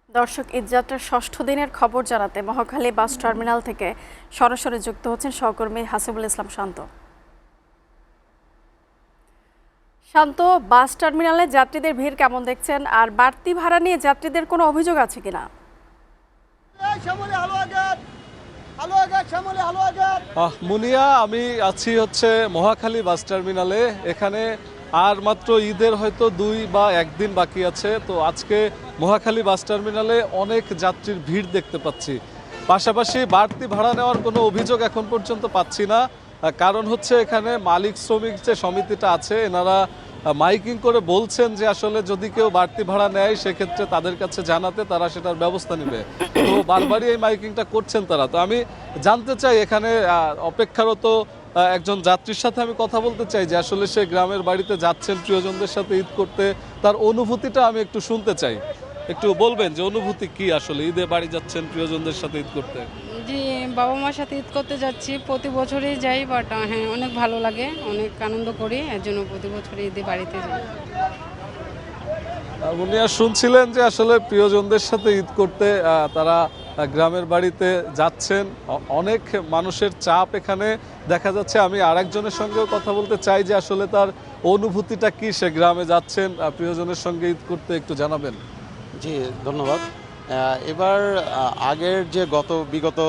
দর্শক, ঈদযাত্রার ষষ্ঠ দিনের খবর জানাতে মহাখালী বাস টার্মিনাল থেকে সরাসরি যুক্ত হচ্ছেন সহকর্মী হাসিবুল ইসলাম শান্ত। শান্ত, বাস টার্মিনালে যাত্রীদের ভিড় কেমন দেখছেন, আর বাড়তি ভাড়া নিয়ে যাত্রীদের কোনো অভিযোগ আছে কিনা? মুনিয়া, আমি আছি হচ্ছে মহাখালী বাস টার্মিনালে। এখানে আর মাত্র ঈদের হয়তো 2 বা 1 দিন বাকি আছে। তো আজকে মহাখালী বাস টার্মিনালে অনেক যাত্রীর ভিড় দেখতে পাচ্ছি। পাশাপাশি বাড়তি ভাড়া নেওয়ার কোনো অভিযোগ এখন পর্যন্ত পাচ্ছি না। কারণ হচ্ছে এখানে মালিক শ্রমিক যে সমিতিটা আছে, এনারা মাইকিং করে বলছেন যে আসলে যদি কেউ বাড়তি ভাড়া নেয় সেক্ষেত্রে তাদের কাছে জানাতে তারা সেটার ব্যবস্থা নেবে। তো বারবারই এই মাইকিংটা করছেন তারা। তো আমি জানতে চাই এখানে অপেক্ষারত একজন যাত্রীর সাথে আমি কথা বলতে চাই যে আসলে সে গ্রামের বাড়িতে যাচ্ছেন প্রিয়জনদের সাথে ঈদ করতে, তার অনুভূতিটা আমি একটু শুনতে চাই। একটু বলবেন যে অনুভূতি কি আসলে, ঈদে বাড়ি যাচ্ছেন প্রিয়জনদের সাথে ঈদ করতে? জি, বাবা মার সাথে ঈদ করতে যাচ্ছি, প্রতি বছরই যাই, বাট হ্যাঁ অনেক ভালো লাগে, অনেক আনন্দ করি, এর জন্য প্রতি বছরই ঈদে বাড়িতে যাই। উনি আর শুনছিলেন যে আসলে প্রিয়জনদের সাথে ঈদ করতে তারা গ্রামের বাড়িতে যাচ্ছেন। অনেক মানুষের চাপ এখানে দেখা যাচ্ছে। আমি আরেকজনের সঙ্গেও কথা বলতে চাই যে আসলে তার অনুভূতিটা কি, সে গ্রামে যাচ্ছেন প্রিয়জনের সঙ্গে ঈদ করতে, একটু জানাবেন। জি, ধন্যবাদ। এবার আগের যে বিগত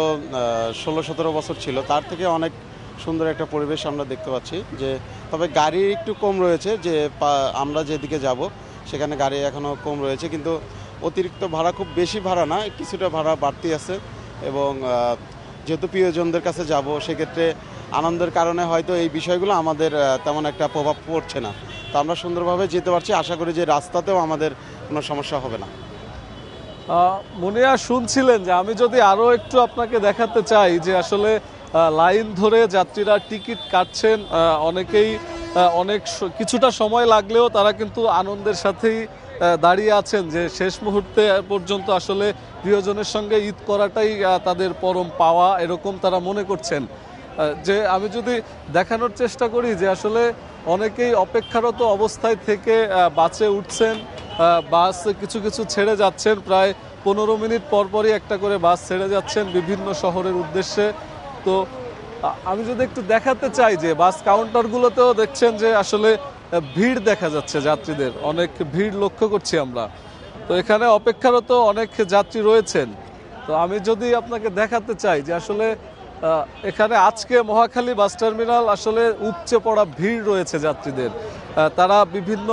16-17 বছর ছিল তার থেকে অনেক সুন্দর একটা পরিবেশ আমরা দেখতে পাচ্ছি। যে তবে গাড়ি একটু কম রয়েছে, যে আমরা যেদিকে যাব সেখানে গাড়ি এখনও কম রয়েছে, কিন্তু অতিরিক্ত ভাড়া, খুব বেশি ভাড়া না, কিছুটা ভাড়া বাড়তি আছে। এবং যেহেতু প্রিয়জনদের কাছে যাব সেক্ষেত্রে আনন্দের কারণে হয়তো এই বিষয়গুলো আমাদের তেমন একটা প্রভাব পড়ছে না। তো আমরা সুন্দরভাবে যেতে পারছি, আশা করি যে রাস্তাতেও আমাদের কোনো সমস্যা হবে না। মুনিয়া, শুনছিলেন যে আমি যদি আরও একটু আপনাকে দেখাতে চাই যে আসলে লাইন ধরে যাত্রীরা টিকিট কাটছেন। অনেকেই কিছুটা সময় লাগলেও তারা কিন্তু আনন্দের সাথেই দাঁড়িয়ে আছেন যে শেষ মুহূর্তে পর্যন্ত আসলে প্রিয়জনের সঙ্গে ঈদ করাটাই তাদের পরম পাওয়া, এরকম তারা মনে করছেন। যে আমি যদি দেখানোর চেষ্টা করি যে আসলে অনেকেই অপেক্ষারত অবস্থায় থেকে বাসে উঠছেন, বাস কিছু কিছু ছেড়ে যাচ্ছেন, প্রায় 15 মিনিট পরপরই একটা করে বাস ছেড়ে যাচ্ছেন বিভিন্ন শহরের উদ্দেশ্যে। তো আমি যদি একটু দেখাতে চাই যে বাস কাউন্টারগুলোতেও দেখছেন যে আসলে ভিড় দেখা যাচ্ছে, যাত্রীদের অনেক ভিড় লক্ষ্য করছি আমরা। তো এখানে অপেক্ষারত অনেক যাত্রী রয়েছেন। তো আমি যদি আপনাকে দেখাতে চাই যে আসলে এখানে আজকে মহাখালী বাস টার্মিনাল আসলে উপচে পড়া ভিড় রয়েছে যাত্রীদের। তারা বিভিন্ন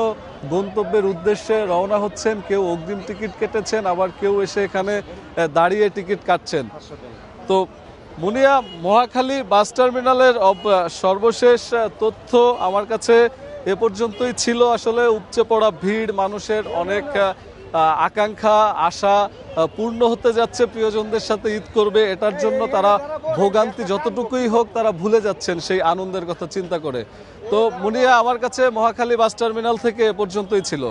গন্তব্যের উদ্দেশ্যে রওনা হচ্ছেন, কেউ অগ্রিম টিকিট কেটেছেন, আবার কেউ এসে এখানে দাঁড়িয়ে টিকিট কাটছেন। তো মুনিয়া, মহাখালী বাস টার্মিনালের সর্বশেষ তথ্য আমার কাছে এ পর্যন্তই ছিল। আসলে উপচে পড়া ভিড়, মানুষের অনেক আকাঙ্ক্ষা, আশা পূর্ণ হতে যাচ্ছে, প্রিয়জনদের সাথে ঈদ করবে, এটার জন্য তারা ভোগান্তি যতটুকুই হোক তারা ভুলে যাচ্ছেন সেই আনন্দের কথা চিন্তা করে। তো মুনিয়া, আমার কাছে মহাখালী বাস টার্মিনাল থেকে এ পর্যন্তই ছিল।